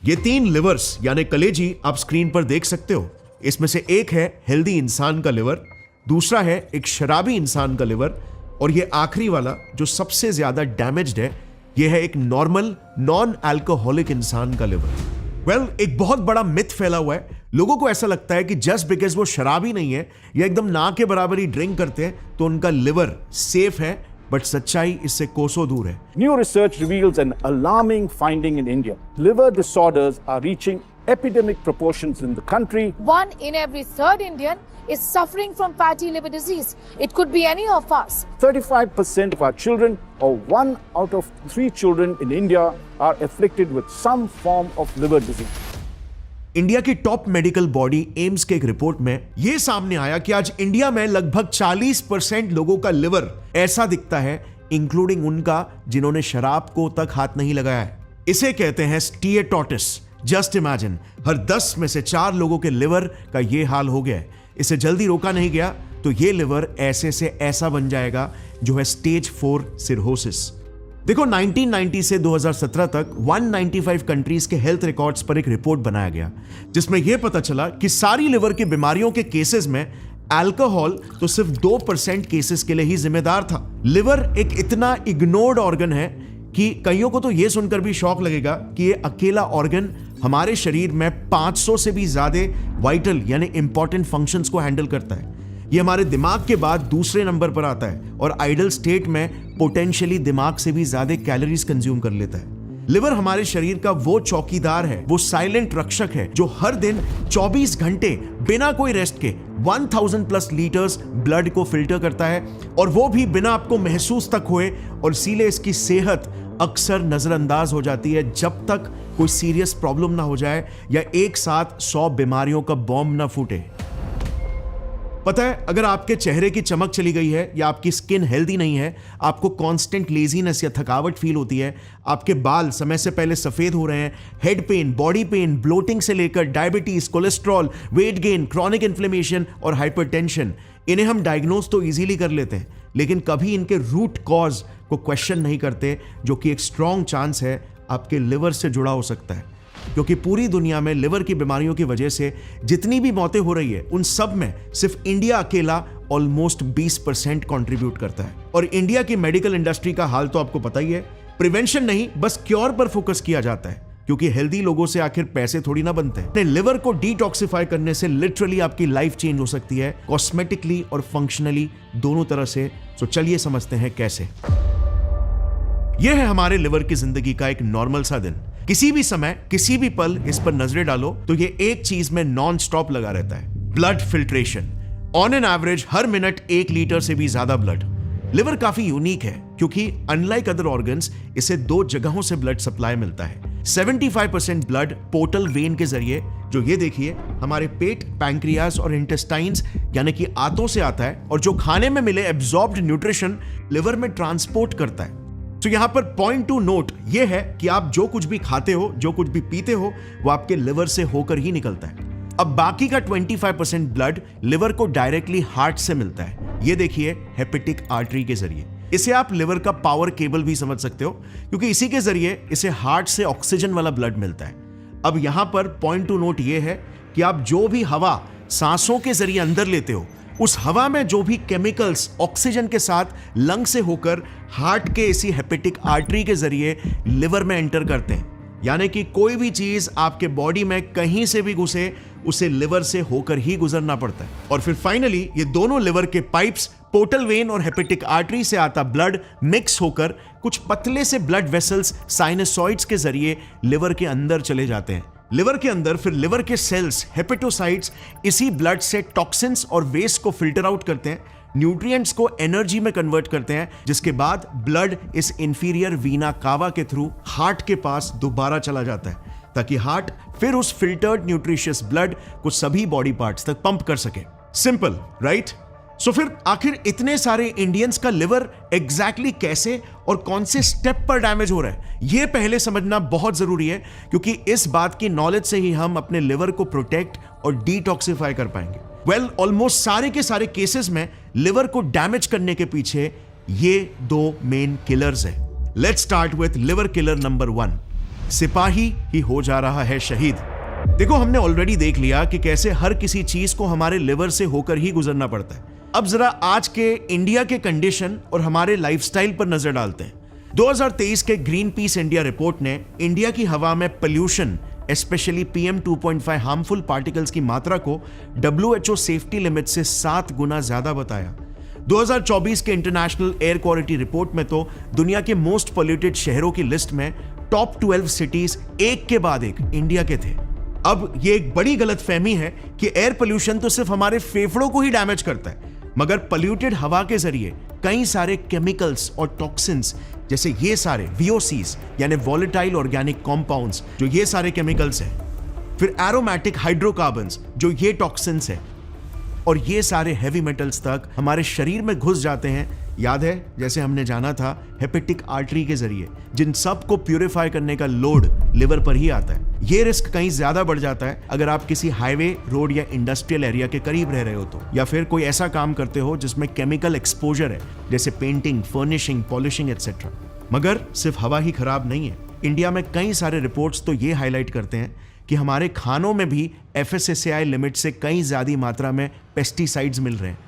ये 3 लिवर्स यानी कलेजी आप स्क्रीन पर देख सकते हो। इसमें से एक है हेल्दी इंसान का लिवर, दूसरा है एक शराबी इंसान का लिवर, और ये आखिरी वाला जो सबसे ज्यादा डैमेज्ड है, ये है एक नॉर्मल नॉन अल्कोहलिक इंसान का लिवर। एक बहुत बड़ा मिथ फैला हुआ है। लोगों को ऐसा लगता है कि जस्ट बिकॉज वो शराबी नहीं है या एकदम ना के बराबर ही ड्रिंक करते हैं तो उनका लिवर सेफ है, बट सच्चाई इससे कोसों दूर है। New research reveals an alarming finding in India. Liver disorders are reaching epidemic proportions in the country. 1 in every 3rd Indian is suffering from fatty liver disease. It could be any of us. 35% of our children, or 1 out of 3 children in India, are afflicted with some form of liver disease. India की top medical body AIIMS के एक report में यह सामने आया कि आज India में लगभग 40% लोगों का लिवर ऐसा दिखता है, इंक्लूडिंग उनका जिन्होंने शराब को तक हाथ नहीं लगाया है। इसे कहते हैं स्टीएटोटिस। जस्ट इमेजिन, हर 10 में से 4 लोगों के लिवर का यह हाल हो गया है। इसे जल्दी रोका नहीं गया तो यह लिवर ऐसे से ऐसा बन जाएगा जो है स्टेज 4 सिरहोसिस। देखो, 1990 से 2017 तक 195 कंट्रीज के हेल्थ रिकॉर्ड्स पर एक रिपोर्ट बनाया गया जिसमें यह पता चला कि सारी लिवर की बीमारियों के केसेस में अल्कोहल तो सिर्फ 2% केसेस के लिए ही जिम्मेदार था। लिवर एक इतना इग्नोर्ड ऑर्गन है कि कईयों को तो यह सुनकर भी शौक लगेगा कि यह अकेला ऑर्गन हमारे शरीर में 500 से भी ज्यादा वाइटल यानी इंपॉर्टेंट फंक्शंस को हैंडल करता है। ये हमारे दिमाग के बाद दूसरे नंबर पर आता है और आइडल स्टेट में पोटेंशियली दिमाग से भी ज्यादा कैलोरीज कंज्यूम कर लेता है। लिवर हमारे शरीर का वो चौकीदार है, वो साइलेंट रक्षक है जो हर दिन 24 घंटे बिना कोई रेस्ट के 1000+ लीटर्स ब्लड को फिल्टर करता है, और वो भी बिना आपको महसूस तक हुए। और इसीलिए इसकी सेहत अक्सर नजरअंदाज हो जाती है जब तक कोई सीरियस प्रॉब्लम ना हो जाए या एक साथ 100 बीमारियों का बॉम्ब ना फूटे। पता है, अगर आपके चेहरे की चमक चली गई है या आपकी स्किन हेल्दी नहीं है, आपको कांस्टेंट लेजीनेस या थकावट फील होती है, आपके बाल समय से पहले सफेद हो रहे हैं, head pain, body pain, bloating से लेकर diabetes, cholesterol, weight gain, chronic inflammation और हाइपरटेंशन, इन्हें हम डायग्नोज तो इजीली कर लेते हैं लेकिन कभी इनके रूट कॉज को क्वेश्चन नहीं करते, जो कि एक स्ट्रॉन्ग चांस है आपके लिवर से जुड़ा हो सकता है। क्योंकि पूरी दुनिया में लिवर की बीमारियों की वजह से जितनी भी मौतें हो रही है उन सब में सिर्फ इंडिया अकेला ऑलमोस्ट 20% कंट्रीब्यूट करता है। और इंडिया की मेडिकल इंडस्ट्री का हाल तो आपको पता ही है। प्रिवेंशन नहीं, बस क्योर पर फोकस किया जाता है, क्योंकि हेल्दी लोगों से आखिर पैसे थोड़ी ना बनते हैं। अपने लिवर को डिटॉक्सिफाई करने से लिटरली आपकी लाइफ चेंज हो सकती है, कॉस्मेटिकली और फंक्शनली दोनों तरह से। तो चलिए समझते हैं कैसे। यह है हमारे लिवर की जिंदगी का एक नॉर्मल सा दिन। किसी भी समय, किसी भी पल इस पर नजरें डालो तो ये एक चीज में नॉन स्टॉप लगा रहता है, blood filtration. On an average her minute 1 litre से भी ज्यादा ब्लड। लिवर काफी यूनिक है क्योंकि अनलाइक अदर ऑर्गन्स इसे 2 जगहों से ब्लड सप्लाई मिलता है। 75% ब्लड पोर्टल वेन के जरिए, जो ये देखिए हमारे पेट, पैंक्रियाज और इंटेस्टाइन्स यानी कि आंतों से आता है, और जो खाने में मिले एब्जॉर्ब्ड न्यूट्रिशन लिवर में ट्रांसपोर्ट करता है। तो यहां पर पॉइंट टू नोट यह है कि आप जो कुछ भी खाते हो, जो कुछ भी पीते हो, वो आपके लिवर से होकर ही निकलता है। अब बाकी का 25% ब्लड लिवर को डायरेक्टली हार्ट से मिलता है। ये देखिए हेपेटिक आर्टरी के जरिए। इसे आप लिवर का पावर केबल भी समझ सकते हो, क्योंकि इसी के जरिए इसे हार्ट से ऑक्सीजन वाला ब्लड मिलता है। अब यहां पर पॉइंट टू नोट यह है कि आप जो भी हवा सांसों के जरिए अंदर लेते हो, उस हवा में जो भी केमिकल्स ऑक्सीजन के साथ लंग से होकर हार्ट के इसी हेपेटिक आर्टरी के जरिए लिवर में एंटर करते हैं। यानी कि कोई भी चीज आपके बॉडी में कहीं से भी घुसे, उसे लिवर से होकर ही गुजरना पड़ता है। और फिर फाइनली ये दोनों लिवर के पाइप्स, पोर्टल वेन और हेपेटिक आर्टरी से आता ब्लड मिक्स होकर कुछ पतले से ब्लड वेसल्स, साइनसॉइड्स के जरिए लिवर के अंदर चले जाते हैं। लिवर के अंदर फिर लिवर के सेल्स, हेपेटोसाइट्स, इसी ब्लड से टॉक्सिन्स और वेस्ट को फिल्टर आउट करते हैं, न्यूट्रिएंट्स को एनर्जी में कन्वर्ट करते हैं, जिसके बाद ब्लड इस इंफीरियर वीना कावा के थ्रू हार्ट के पास दोबारा चला जाता है, ताकि हार्ट फिर उस फिल्टर्ड न्यूट्रिशियस ब्लड को सभी बॉडी पार्ट्स तक पंप कर सके। Simple, right? सो फिर आखिर इतने सारे इंडियंस का लिवर एग्जैक्टली कैसे और कौन से स्टेप पर डैमेज हो रहा है, यह पहले समझना बहुत जरूरी है, क्योंकि इस बात की नॉलेज से ही हम अपने लिवर को प्रोटेक्ट और डिटॉक्सिफाई कर पाएंगे। ऑलमोस्ट सारे के सारे केसेस में लिवर को डैमेज करने के पीछे ये 2 मेन किलर्स हैं। Let's start with liver killer number 1, सिपाही ही हो जा रहा है शहीद। देखो, हमने ऑलरेडी देख लिया कि कैसे हर किसी चीज को हमारे लिवर से होकर ही गुजरना पड़ता है। अब जरा आज के इंडिया के कंडीशन और हमारे लाइफस्टाइल पर नजर डालते हैं। 2023 के ग्रीन पीस इंडिया रिपोर्ट ने इंडिया की हवा में pollution, specially PM 2.5 harmful particles की मात्रा को WHO सेफ्टी लिमिट से 7 गुना ज्यादा बताया। 2024 के इंटरनेशनल एयर क्वालिटी रिपोर्ट में तो दुनिया के मोस्ट पोल्यूटेड शहरों की लिस्ट में टॉप 12 सिटीज एक के बाद एक इंडिया के थे। अब ये एक बड़ी गलतफहमी है कि एयर पोल्यूशन तो सिर्फ हमारे फेफड़ों को ही डैमेज करता है, मगर पोल्यूटेड हवा के जरिए कई सारे केमिकल्स और टॉक्सिन्स, जैसे ये सारे VOCs यानी वॉलेटाइल ऑर्गेनिक कॉम्पाउंड्स, जो ये सारे केमिकल्स हैं, फिर एरोमेटिक हाइड्रोकार्बन्स जो ये टॉक्सिन्स हैं, और ये सारे हैवी मेटल्स तक हमारे शरीर में घुस जाते हैं। याद है, जैसे हमने जाना था हेपेटिक आर्टरी के जरिए, जिन सब को प्यूरिफाई करने का लोड लिवर पर ही आता है। ये रिस्क कहीं ज्यादा बढ़ जाता है अगर आप किसी हाईवे, रोड या इंडस्ट्रियल एरिया के करीब रह रहे हो तो, या फिर कोई ऐसा काम करते हो जिसमें केमिकल एक्सपोजर है, जैसे पेंटिंग, फर्निशिंग, पॉलिशिंग एटसेट्रा। मगर सिर्फ हवा ही खराब नहीं है। इंडिया में कई सारे रिपोर्ट्स तो ये हाईलाइट करते हैं कि हमारे खानों में भी FSSAI लिमिट से कई ज्यादा मात्रा में पेस्टिसाइड्स मिल रहे हैं।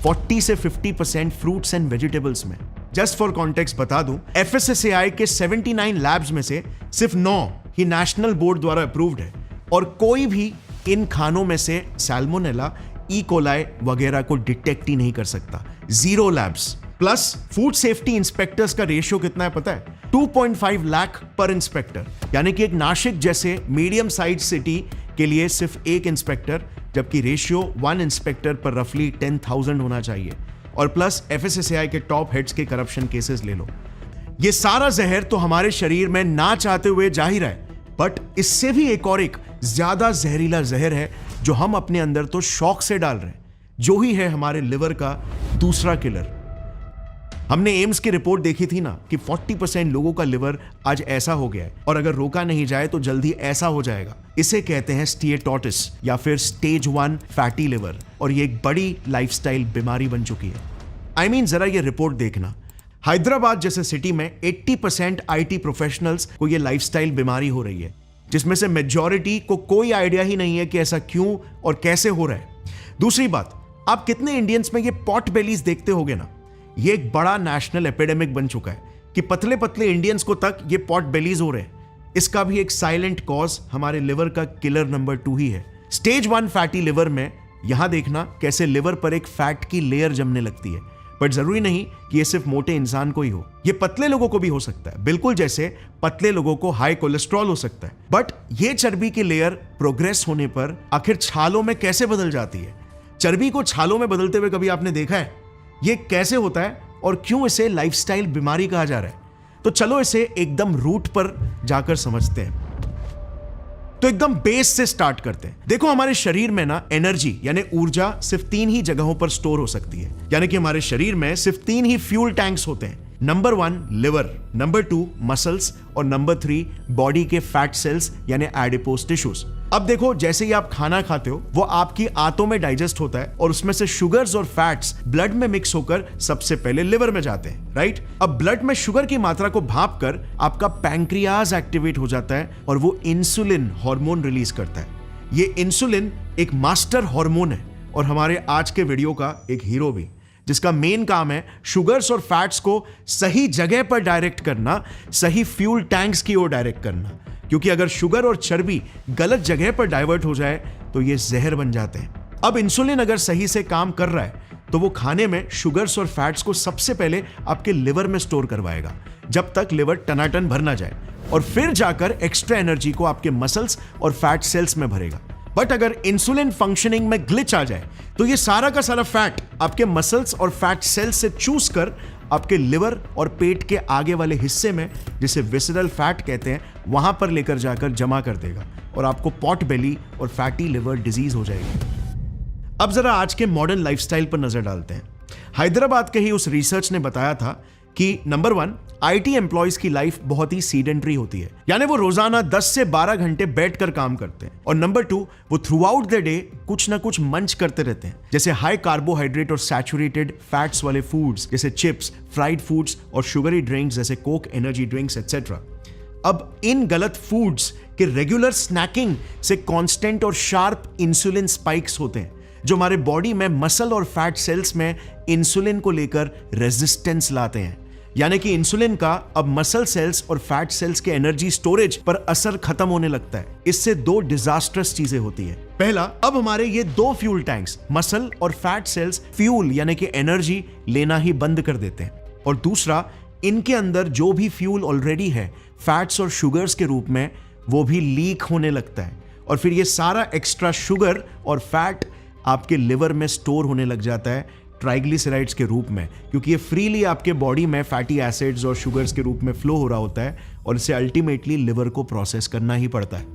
40 से 50% फ्रूट्स एंड वेजिटेबल्स में। जस्ट फॉर कॉन्टेक्स्ट बता दूं, FSSAI के 79 लैब्स में से सिर्फ 9 ही नेशनल बोर्ड द्वारा अप्रूव्ड है, और कोई भी इन खानों में से सैल्मोनेला, ई कोलाई वगैरह को डिटेक्ट ही नहीं कर सकता। 0 labs. Plus food safety inspectors का रेशियो कितना है पता है? 2.5 लाख पर इंस्पेक्टर, यानी कि एक नासिक जैसे मीडियम साइज सिटी के लिए सिर्फ एक इंस्पेक्टर, जबकि रेशियो 1 इंस्पेक्टर पर रफली 10,000 होना चाहिए। और प्लस FSSAI के टॉप हेड्स के करप्शन केसेस ले लो। ये सारा जहर तो हमारे शरीर में ना चाहते हुए जा ही रहा है, बट इससे भी एक ज्यादा जहरीला जहर है जो हम अपने अंदर तो शौक से डाल रहे हैं, जो ही है हमारे लिवर का दूसरा किलर। हमने एम्स की रिपोर्ट देखी थी ना कि 40% लोगों का लिवर आज ऐसा हो गया है, और अगर रोका नहीं जाए तो जल्दी ऐसा हो जाएगा। इसे कहते हैं स्टीएटोटिस या फिर स्टेज 1 फैटी लिवर, और ये एक बड़ी लाइफस्टाइल बीमारी बन चुकी है। जरा ये रिपोर्ट देखना। हैदराबाद जैसे सिटी में 80% IT प्रोफेशनल्स को ये लाइफस्टाइल बीमारी हो रही है, जिसमें से मेजॉरिटी को कोई आइडिया ही नहीं है कि ऐसा क्यों और कैसे हो रहा है। दूसरी बात, आप कितने इंडियंस में ये पॉट बेलीज देखते होगे ना। ये एक बड़ा नेशनल एपिडेमिक बन चुका है कि पतले पतले इंडियंस को तक ये पॉट बेलीज हो रहे हैं। इसका भी एक साइलेंट कॉज हमारे लिवर का किलर नंबर 2 ही है, स्टेज 1 फैटी लिवर में। यहां देखना कैसे लिवर पर एक फैट की लेयर जमने लगती है, बट जरूरी नहीं कि ये सिर्फ मोटे इंसान को ही हो, ये पतले लोगों को भी हो सकता है, बिल्कुल जैसे पतले लोगों को हाई कोलेस्ट्रॉल हो सकता है। बट ये चर्बी की लेयर प्रोग्रेस होने पर आखिर छालों में कैसे बदल जाती है? चर्बी को छालों में बदलते हुए कभी आपने देखा है? ये कैसे होता है और क्यों इसे लाइफस्टाइल बीमारी कहा जा रहा है? तो चलो इसे एकदम रूट पर जाकर समझते हैं। तो एकदम बेस से स्टार्ट करते हैं। देखो, हमारे शरीर में ना एनर्जी यानी ऊर्जा सिर्फ 3 ही जगहों पर स्टोर हो सकती है, यानी कि हमारे शरीर में सिर्फ 3 ही फ्यूल टैंक्स होते हैं। नंबर 1 लिवर, नंबर 2 मसल्स, और नंबर 3 बॉडी के फैट सेल्स यानी एडिपोज टिश्यूज। अब देखो, जैसे ही आप खाना खाते हो वो आपकी आंतों में डाइजेस्ट होता है, और उसमें से शुगर्स और फैट्स ब्लड में मिक्स होकर सबसे पहले लिवर में जाते हैं, राइट? अब ब्लड में शुगर की मात्रा को भाप कर आपका पैंक्रियाज एक्टिवेट हो जाता है, और वो इंसुलिन हार्मोन रिलीज करता है। ये इंसुलिन एक मास्टर हार्मोन है, और हमारे आज के वीडियो का एक हीरो भी, जिसका मेन काम है शुगर्स और फैट्स को सही जगह पर डायरेक्ट करना, सही फ्यूल टैंक्स की ओर डायरेक्ट करना। क्योंकि अगर शुगर और चर्बी गलत जगह पर डाइवर्ट हो जाए तो ये जहर बन जाते हैं। अब इंसुलिन अगर सही से काम कर रहा है तो वो खाने में शुगर्स और फैट्स को सबसे पहले आपके लिवर में स्टोर करवाएगा, जब तक लिवर टनाटन भर ना जाए, और फिर जाकर एक्स्ट्रा एनर्जी को आपके मसल्स और फैट सेल्स में भरेगा। बट अगर इंसुलिन फंक्शनिंग में ग्लिच आ जाए तो ये सारा का सारा फैट आपके मसल्स और फैट सेल्स से चूस कर आपके लिवर और पेट के आगे वाले हिस्से में, जिसे विसरल फैट कहते हैं, वहां पर लेकर जाकर जमा कर देगा, और आपको पॉट बेली और फैटी लिवर डिजीज हो जाएगी। अब जरा आज के मॉडर्न लाइफस्टाइल पर नजर डालते हैं। हैदराबाद के ही उस रिसर्च ने बताया था कि नंबर 1, आईटी एम्प्लॉयज की लाइफ बहुत ही सीडेंटरी होती है, यानी वो रोजाना 10 से 12 घंटे बैठकर काम करते हैं। और नंबर 2, वो थ्रू आउट द डे कुछ ना कुछ मंच करते रहते हैं, जैसे हाई कार्बोहाइड्रेट और सैचुरेटेड फैट्स वाले फूड्स जैसे चिप्स, फ्राइड फूड्स और शुगरी ड्रिंक्स जैसे कोक, एनर्जी ड्रिंक्स एटसेट्रा। अब इन गलत फूड्स के रेगुलर स्नैकिंग से कांस्टेंट और शार्प इंसुलिन स्पाइक्स होते हैं, जो हमारे बॉडी में मसल और फैट सेल्स में इंसुलिन को लेकर रेजिस्टेंस लाते हैं। यानी कि इंसुलिन का अब मसल सेल्स और फैट सेल्स के एनर्जी स्टोरेज पर असर खत्म होने लगता है। इससे 2 डिजास्टर्स चीजें होती है। पहला, अब हमारे ये 2 फ्यूल टैंक्स मसल और फैट सेल्स फ्यूल यानी कि एनर्जी लेना ही बंद कर देते हैं। और दूसरा, इनके अंदर जो भी फ्यूल ऑलरेडी है फैट्स और शुगर्स के रूप में, वो भी लीक होने लगता है। और फिर ये सारा एक्स्ट्रा शुगर और फैट आपके लिवर में स्टोर होने लग जाता है ट्राइग्लिसराइड्स के रूप में, क्योंकि ये फ्रीली आपके बॉडी में फैटी एसिड्स और शुगर्स के रूप में फ्लो हो रहा होता है और इसे अल्टीमेटली लिवर को प्रोसेस करना ही पड़ता है।